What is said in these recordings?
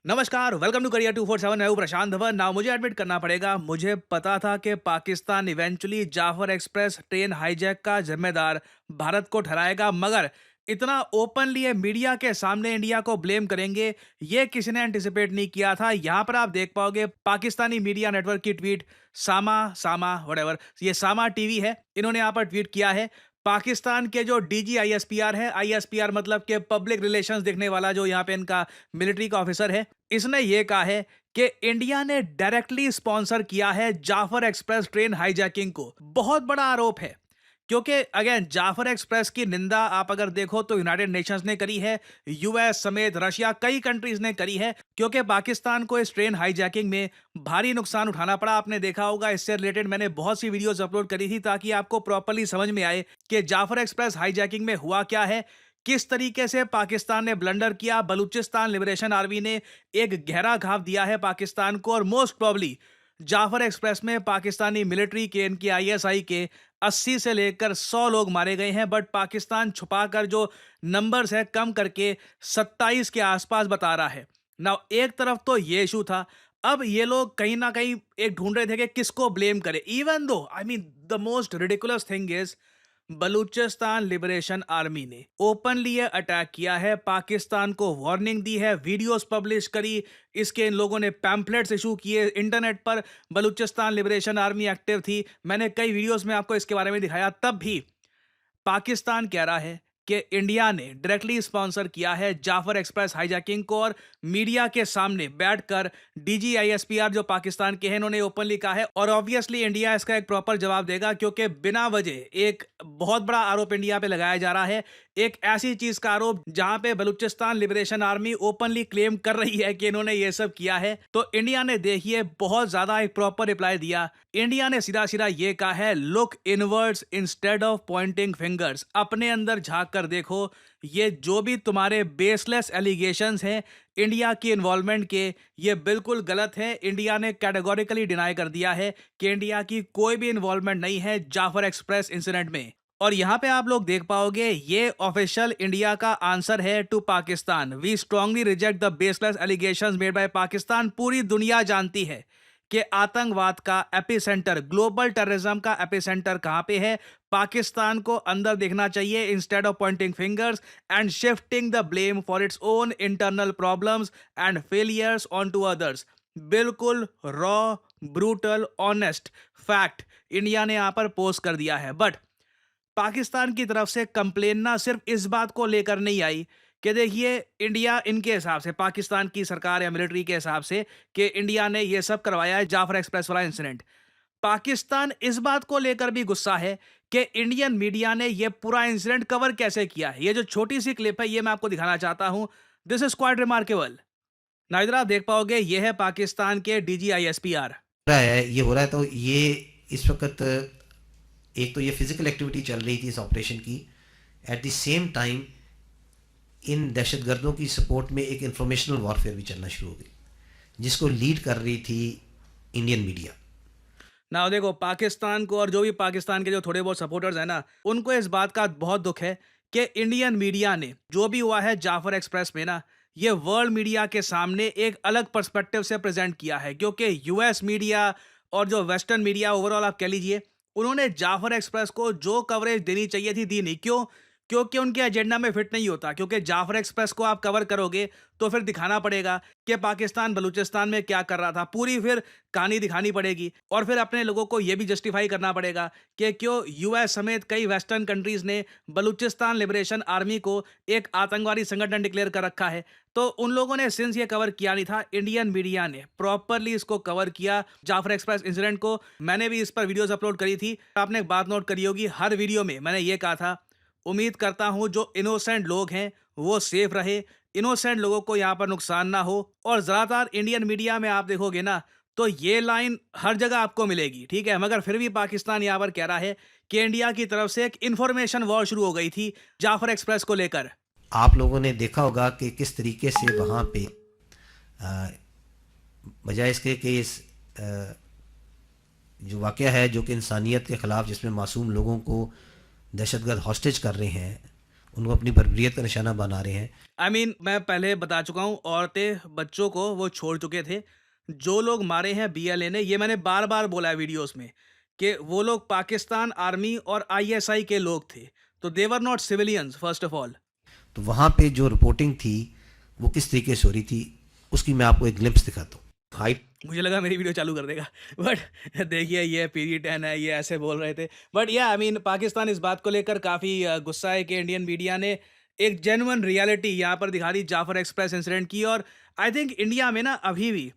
नमस्कार, welcome to career 247। मैं हूं प्रशांत धवन। ना मुझे एडमिट करना पड़ेगा, मुझे पता था कि Pakistan eventually Jaffar express train hijack का जिम्मेदार भारत को ठहराएगा, मगर इतना ओपनली ये मीडिया के सामने इंडिया को ब्लेम करेंगे, ये किसी ने एंटिसिपेट नहीं किया था। यहाँ पर आप देख पाओगे पाकिस्तानी मीडिया नेटवर्क की ट्वीट। सामा सामा व्हाटएवर, ये सामा टीवी है, इन्होंने यहाँ पर ट्वीट किया है। पाकिस्तान के जो डीजी आईएसपीआर है, आईएसपीआर मतलब के पब्लिक रिलेशंस देखने वाला, जो यहाँ पे इनका मिलिट्री का ऑफिसर है, इसने ये कहा है कि इंडिया ने डायरेक्टली स्पॉन्सर किया है जाफर एक्सप्रेस ट्रेन हाईजैकिंग को। बहुत बड़ा आरोप है, क्योंकि अगेन जाफर एक्सप्रेस की निंदा आप अगर देखो तो यूनाइटेड नेशंस ने करी है, यूएस समेत रशिया कई कंट्रीज ने करी है, क्योंकि पाकिस्तान को इस ट्रेन हाईजैकिंग में भारी नुकसान उठाना पड़ा। आपने देखा होगा, इससे रिलेटेड मैंने बहुत सी वीडियोस अपलोड करी थी ताकि आपको प्रॉपर्ली समझ में आए कि जाफर एक्सप्रेस हाईजैकिंग में हुआ क्या है, किस तरीके से पाकिस्तान ने ब्लंडर किया। बलूचिस्तान लिबरेशन आर्मी ने एक गहरा घाव दिया है पाकिस्तान को, और मोस्ट प्रॉब्ली जाफर एक्सप्रेस में पाकिस्तानी मिलिट्री के, इनकी आईएसआई के 80 से लेकर 100 लोग मारे गए हैं। बट पाकिस्तान छुपाकर जो नंबर्स है कम करके 27 के आसपास बता रहा है ना। एक तरफ तो ये इशू था, अब ये लोग कहीं ना कहीं एक ढूंढ रहे थे कि किसको ब्लेम करे। Even though I mean the most ridiculous thing is, Balochistan liberation army ने ओपनली ये अटैक किया है, पाकिस्तान को वार्निंग दी है, वीडियोस पब्लिश करी, इसके इन लोगों ने पैम्पलेट्स इशू किए इंटरनेट पर। बलूचिस्तान लिबरेशन आर्मी एक्टिव थी, मैंने कई वीडियोस में आपको इसके बारे में दिखाया। तब भी पाकिस्तान कह रहा है कि इंडिया ने डायरेक्टली स्पॉन्सर किया है जाफर एक्सप्रेस हाईजैकिंग को, और मीडिया के सामने बैठकर डीजी आईएसपीआर जो पाकिस्तान के हैं, इन्होंने ओपनली कहा है। और ऑब्वियसली इंडिया इसका एक प्रॉपर जवाब देगा, क्योंकि बिना वजह एक बहुत बड़ा आरोप इंडिया पे लगाया जा रहा है, एक ऐसी चीज का आरोप जहां पे Balochistan liberation army openly claim कर रही है कि इन्होंने ये सब किया है। तो इंडिया ने देखिए बहुत ज्यादा एक प्रॉपर रिप्लाई दिया। इंडिया ने सीधा सीधा ये कहा है, look inwards instead of pointing fingers. अपने अंदर झांक कर देखो, ये जो भी तुम्हारे बेसलेस एलिगेशंस हैं इंडिया की इन्वॉल्वमेंट के, ये बिल्कुल गलत है। इंडिया ने कैटेगोरिकली डिनाई कर दिया है कि इंडिया की कोई भी इन्वॉल्वमेंट नहीं है जाफर एक्सप्रेस इंसिडेंट में। और यहां पे आप लोग देख पाओगे, ये ऑफिशियल इंडिया का आंसर है to Pakistan. We strongly reject the baseless allegations made by Pakistan. पूरी दुनिया जानती है कि आतंकवाद का एपिसेंटर, ग्लोबल टेररिज्म का एपिसेंटर कहां पे है। पाकिस्तान को अंदर देखना चाहिए instead of pointing fingers and shifting the blame for its own internal problems and failures on to others. बिल्कुल raw, brutal, honest fact India ने यहां पर पोस्ट कर दिया है। बट पाकिस्तान की तरफ से कंप्लेन ना सिर्फ इस बात को लेकर नहीं आई कि देखिए इंडिया, इनके हिसाब से पाकिस्तान की सरकार या मिलिट्री के हिसाब से, कि इंडिया ने ये सब करवाया है जाफर एक्सप्रेस वाला इंसिडेंट। पाकिस्तान इस बात को लेकर भी गुस्सा है कि इंडियन मीडिया ने ये पूरा इंसिडेंट कवर कैसे किया है। ये जो छोटी सी क्लिप है, ये मैं आपको दिखाना चाहता हूं। This is quite remarkable. ना इधर आप देख पाओगे, ये है पाकिस्तान के डीजीआईएसपीआर। रहा है, ये हो रहा है। तो ये इस वक्त एक तो ये फिजिकल एक्टिविटी चल रही थी इस ऑपरेशन की, एट द सेम टाइम इन दहशतगर्दों की सपोर्ट में एक इंफॉर्मेशनल वॉरफेयर भी चलना शुरू हो गई, जिसको लीड कर रही थी इंडियन मीडिया। ना देखो, पाकिस्तान को और जो भी पाकिस्तान के जो थोड़े बहुत सपोर्टर्स हैं ना, उनको इस बात का बहुत दुख है कि इंडियन मीडिया ने जो भी हुआ है जाफर एक्सप्रेस में ना, ये वर्ल्ड मीडिया के सामने एक अलग पर्सपेक्टिव से प्रेजेंट किया है। क्योंकि यूएस मीडिया और जो वेस्टर्न मीडिया ओवरऑल आप कह लीजिए, उन्होंने जाफर एक्सप्रेस को जो कवरेज देनी चाहिए थी दी नहीं। क्यों? क्योंकि उनके एजेंडा में फिट नहीं होता। क्योंकि जाफर एक्सप्रेस को आप कवर करोगे तो फिर दिखाना पड़ेगा कि पाकिस्तान बलूचिस्तान में क्या कर रहा था, पूरी फिर कहानी दिखानी पड़ेगी। और फिर अपने लोगों को यह भी जस्टिफाई करना पड़ेगा कि क्यों यूएस समेत कई वेस्टर्न कंट्रीज ने बलूचिस्तान लिबरेशन आर्मी को एक आतंकवादी संगठन डिक्लेयर कर रखा है। तो उन लोगों ने सिंस ये कवर किया नहीं था, इंडियन मीडिया ने प्रॉपरली इसको कवर किया जाफर एक्सप्रेस इंसिडेंट को। मैंने भी इस पर वीडियोस अपलोड करी थी। आपने एक बात नोट करी होगी, हर वीडियो में मैंने ये कहा था, उम्मीद करता हूं जो इनोसेंट लोग हैं वो सेफ रहे, इनोसेंट लोगों को यहां पर नुकसान ना हो। और ज्यादातर इंडियन मीडिया में आप देखोगे ना, तो ये लाइन हर जगह आपको मिलेगी, ठीक है। मगर फिर भी पाकिस्तान यहां पर कह रहा है कि इंडिया की तरफ से एक इंफॉर्मेशन वॉर शुरू हो गई थी जाफर एक्सप्रेस को लेकर। आप लोगों ने देखा होगा कि किस तरीके से वहाँ पे अ, बजाय इसके कि इस जो वाक़या है जो कि इंसानियत के ख़िलाफ़, जिसमें मासूम लोगों को दहशतगर्द हॉस्टेज कर रहे हैं, उनको अपनी बर्बरियत का निशाना बना रहे हैं। मैं पहले बता चुका हूँ, औरतें बच्चों को वो छोड़ चुके थे। जो लोग मारे हैं बीएलए ने, ये मैंने बार बार बोला है वीडियोस में कि वो लोग पाकिस्तान आर्मी और आईएसआई के लोग थे। तो they were not civilians first of all. तो वहाँ पे जो रिपोर्टिंग थी वो किस तरीके से हो रही थी, उसकी मैं आपको एक ग्लिम्स दिखाता हूँ। हाइट मुझे लगा मेरी वीडियो चालू कर देगा, बट देखिए ये पीरी-10 है, ये ऐसे बोल रहे थे। बट या पाकिस्तान इस बात को लेकर काफ़ी गुस्सा है कि इंडियन मीडिया ने एक जेन्युइन रियलिटी यहाँ पर दिखा दी जाफर एक्सप्रेस इंसिडेंट की। और आई थिंक इंडिया में ना अभी भी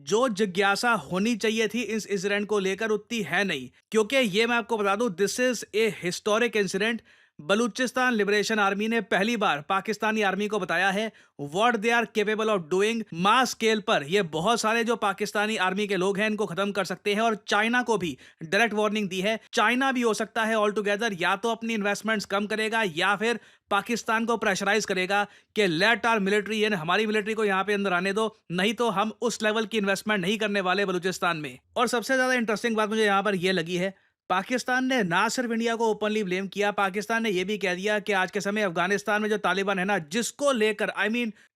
जो जिज्ञासा होनी चाहिए थी इस इंसिडेंट को लेकर उतनी है नहीं, क्योंकि ये मैं आपको बता दूं, this is a historic incident. Balochistan liberation army ने पहली बार पाकिस्तानी आर्मी को बताया है what they are capable of doing mass scale पर। ये बहुत सारे जो पाकिस्तानी आर्मी के लोग हैं इनको खत्म कर सकते हैं। और चाइना को भी डायरेक्ट वार्निंग दी है। चाइना भी हो सकता है ऑल टुगेदर या तो अपनी इन्वेस्टमेंट्स कम करेगा या फिर पाकिस्तान को प्रेशराइज करेगा कि लेट आर मिलिट्री इन, हमारी मिलिट्री को यहाँ पे अंदर आने दो, नहीं तो हम उस लेवल की इन्वेस्टमेंट नहीं करने वाले बलूचिस्तान में। और सबसे ज्यादा इंटरेस्टिंग बात मुझे यहाँ पर यह लगी है, पाकिस्तान ने ना सिर्फ इंडिया को ओपनली ब्लेम किया, पाकिस्तान ने यह भी कह दिया कि आज के समय अफगानिस्तान में जो तालिबान है ना, जिसको लेकर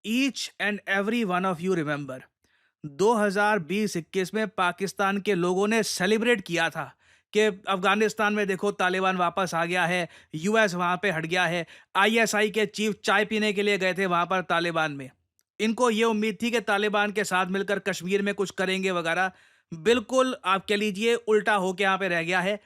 each and every one of you remember 2020-21 में पाकिस्तान के लोगों ने सेलिब्रेट किया था कि अफगानिस्तान में देखो तालिबान वापस आ गया है, यूएस वहां पे हट गया है। आईएसआई के चीफ चाय पीने के लिए गए थे वहां पर तालिबान में। इनको ये उम्मीद थी कि तालिबान के साथ मिलकर कश्मीर में कुछ करेंगे वगैरह। बिल्कुल आप कह लीजिए उल्टा होके यहाँ पे रह गया है।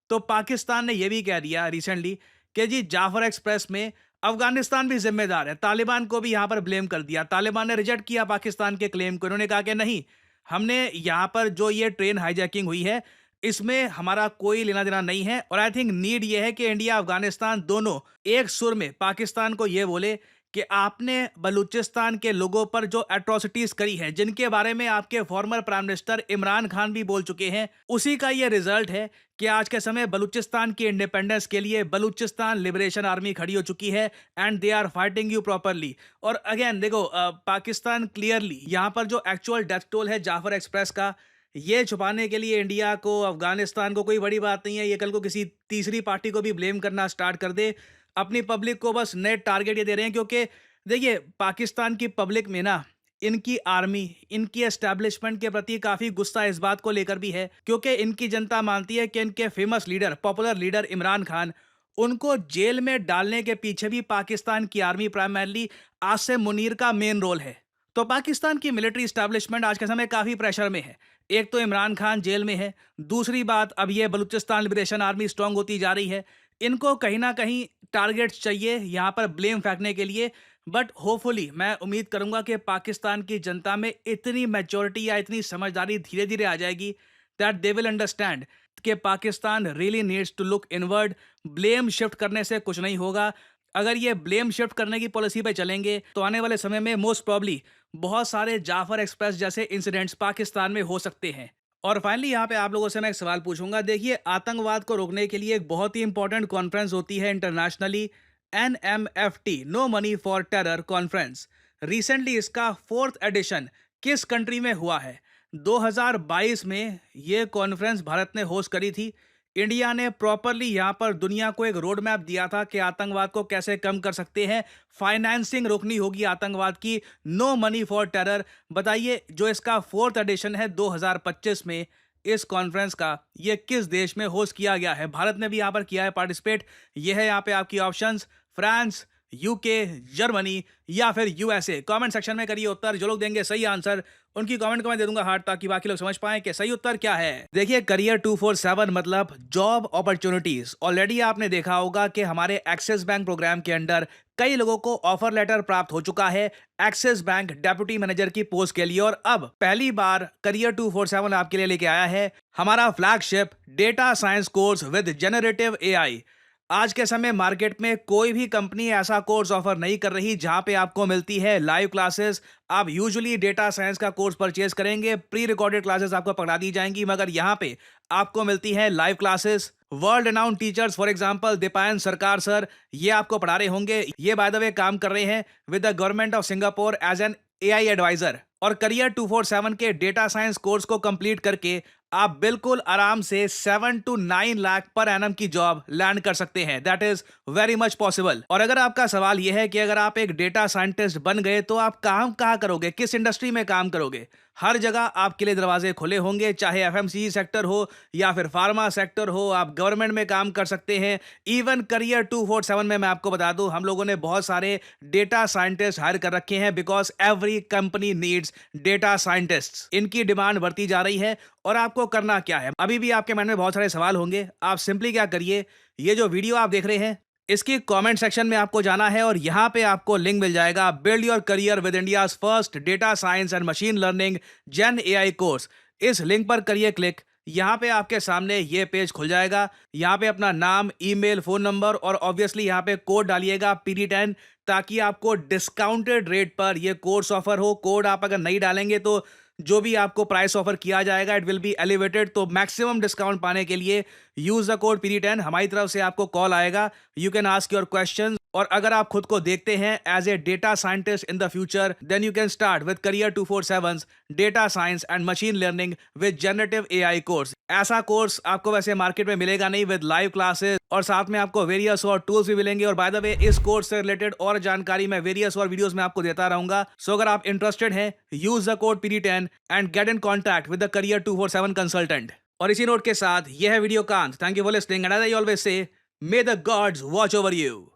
तो पाकिस्तान ने यह भी कह दिया रिसेंटली कि जी जाफर एक्सप्रेस में अफगानिस्तान भी जिम्मेदार है, तालिबान को भी यहां पर ब्लेम कर दिया। तालिबान ने रिजेक्ट किया पाकिस्तान के क्लेम को। उन्होंने कहा कि नहीं, हमने यहां पर जो ये ट्रेन हाईजैकिंग हुई है इसमें हमारा कोई लेना देना नहीं है। और आई थिंक नीड ये है कि इंडिया अफगानिस्तान दोनों एक सुर में पाकिस्तान को ये बोले कि आपने बलूचिस्तान के लोगों पर जो एट्रोसिटीज करी है, जिनके बारे में आपके former prime minister Imran Khan भी बोल चुके हैं, उसी का ये रिजल्ट है कि आज के समय बलूचिस्तान की इंडिपेंडेंस के लिए बलूचिस्तान लिबरेशन आर्मी खड़ी हो चुकी है and they are fighting you properly. और अगेन देखो पाकिस्तान क्लियरली यहाँ पर जो एक्चुअल डेथ टोल है जाफर एक्सप्रेस का, ये छुपाने के लिए इंडिया को अफगानिस्तान को कोई बड़ी बात नहीं है। ये कल को किसी तीसरी पार्टी को भी ब्लेम करना स्टार्ट कर दे, अपनी पब्लिक को बस नेट टारगेट ये दे रहे हैं। क्योंकि देखिए पाकिस्तान की पब्लिक में ना इनकी आर्मी, इनकी एस्टैब्लिशमेंट के प्रति काफी गुस्सा इस बात को लेकर भी है क्योंकि इनकी जनता मानती है कि इनके famous leader, popular leader Imran Khan, उनको जेल में डालने के पीछे भी पाकिस्तान की आर्मी, प्राइमरली आसिम मुनीर का मेन रोल है। तो पाकिस्तान की मिलिट्री एस्टैब्लिशमेंट आज के समय काफी प्रेशर में है। एक तो इमरान खान जेल में है, दूसरी बात अब ये बलूचिस्तान लिबरेशन आर्मी स्ट्रांग होती जा रही है। इनको कहीं ना कहीं टारगेट्स चाहिए यहाँ पर ब्लेम फेंकने के लिए। बट होपफुली मैं उम्मीद करूंगा कि पाकिस्तान की जनता में इतनी मैच्योरिटी या इतनी समझदारी धीरे धीरे आ जाएगी दैट दे विल अंडरस्टैंड कि Pakistan really needs to look inward. Blame shift करने से कुछ नहीं होगा। अगर ये ब्लेम शिफ्ट करने की पॉलिसी पे चलेंगे तो आने वाले समय में मोस्ट प्रॉब्ली बहुत सारे जाफर एक्सप्रेस जैसे इंसिडेंट्स पाकिस्तान में हो सकते हैं। और फाइनली यहाँ पे आप लोगों से मैं एक सवाल पूछूंगा। देखिए आतंकवाद को रोकने के लिए एक बहुत ही इंपॉर्टेंट कॉन्फ्रेंस होती है internationally, NMFT, no money for terror conference. Recently इसका 4th एडिशन किस कंट्री में हुआ है? 2022 में ये कॉन्फ्रेंस भारत ने होस्ट करी थी। इंडिया ने प्रॉपरली यहाँ पर दुनिया को एक रोड मैप दिया था कि आतंकवाद को कैसे कम कर सकते हैं, फाइनेंसिंग रोकनी होगी आतंकवाद की, नो मनी फॉर टेरर। बताइए जो इसका 4th एडिशन है 2025 में, इस कॉन्फ्रेंस का ये किस देश में होस्ट किया गया है? भारत ने भी यहाँ पर किया है पार्टिसिपेट। ये है यहाँ पे आपकी ऑप्शंस, फ्रांस, यूके, जर्मनी या फिर यूएसए। कमेंट सेक्शन में करिए उत्तर। जो लोग देंगे सही आंसर उनकी कमेंट को मैं दे दूंगा हार्ट, ताकि बाकी लोग समझ पाएं कि सही उत्तर क्या है। देखिए करियर 247 मतलब जॉब अपॉर्चुनिटीज। ऑलरेडी आपने देखा होगा कि हमारे एक्सिस बैंक प्रोग्राम के अंडर कई लोगों को ऑफर लेटर प्राप्त हो चुका है एक्सिस बैंक डेप्यूटी मैनेजर की पोस्ट के लिए। और अब पहली बार करियर 247 आपके लिए लेके आया है हमारा flagship data science course with generative AI. आज के समय मार्केट में कोई भी कंपनी ऐसा कोर्स ऑफर नहीं कर रही जहां पे आपको मिलती है लाइव क्लासेस। आप यूजुअली डेटा साइंस का कोर्स परचेज करेंगे, प्री रिकॉर्डेड क्लासेस आपको पकड़ा दी जाएंगी, मगर यहां पे आपको मिलती है live classes. World renowned teachers for example Deepayan सरकार सर, ये आपको पढ़ा रहे होंगे। ये बाय द वे काम कर रहे हैं with the government of Singapore as an AI adviser. और करियर 247 के डेटा साइंस कोर्स को कंप्लीट करके आप बिल्कुल आराम से 7 to 9 लाख पर एनम की जॉब लैंड कर सकते हैं। That is very much possible. और अगर आपका सवाल यह है कि अगर आप एक डेटा साइंटिस्ट बन गए तो आप काम कहाँ करोगे, किस इंडस्ट्री में काम करोगे, हर जगह आपके लिए दरवाजे खुले होंगे, चाहे एफएमसीजी सेक्टर हो या फिर फार्मा सेक्टर हो, आप गवर्नमेंट में काम कर सकते हैं। इवन करियर 247 में मैं आपको बता दूं, हम लोगों ने बहुत सारे डेटा साइंटिस्ट हायर कर रखे हैं, because every company needs data scientists. इनकी डिमांड बढ़ती जा रही है। और आपको करना क्या है, अभी भी आपके मन में बहुत सारे सवाल होंगे। आप सिंपली क्या करिए, ये जो वीडियो आप देख रहे हैं इसकी कमेंट सेक्शन में आपको जाना है और यहां पे आपको लिंक मिल जाएगा build your career with India's first data science and machine learning gen AI course. इस लिंक पर करिए क्लिक। यहाँ पे आपके सामने ये पेज खुल जाएगा। यहाँ पे अपना नाम, ईमेल, फोन नंबर और ऑब्वियसली यहाँ पे कोड डालिएगा PD10, ताकि आपको डिस्काउंटेड रेट पर ये कोर्स ऑफर हो। कोड आप अगर नहीं डालेंगे तो जो भी आपको प्राइस ऑफर किया जाएगा इट विल बी एलिवेटेड। तो मैक्सिमम डिस्काउंट पाने के लिए यूज द कोड PD10। हमारी तरफ से आपको कॉल आएगा, you can ask your questions. और अगर आप खुद को देखते हैं as a data scientist in the future, then you can start with career 247 data science and machine learning with generative AI course. ऐसा कोर्स आपको वैसे मार्केट में मिलेगा नहीं, विद लाइव क्लासेस और साथ में आपको वेरियस और टूल्स भी मिलेंगे। और बाय द वे, इस कोर्स से रिलेटेड और जानकारी मैं वेरियस और वीडियोस में आपको देता रहूंगा। सो अगर आप इंटरेस्टेड हैं, use the code PD10 and get in contact with the career 247 consultant. और इसी नोट के साथ यह है वीडियो कांत। Thank you for listening and as I always say, may the gods watch over you.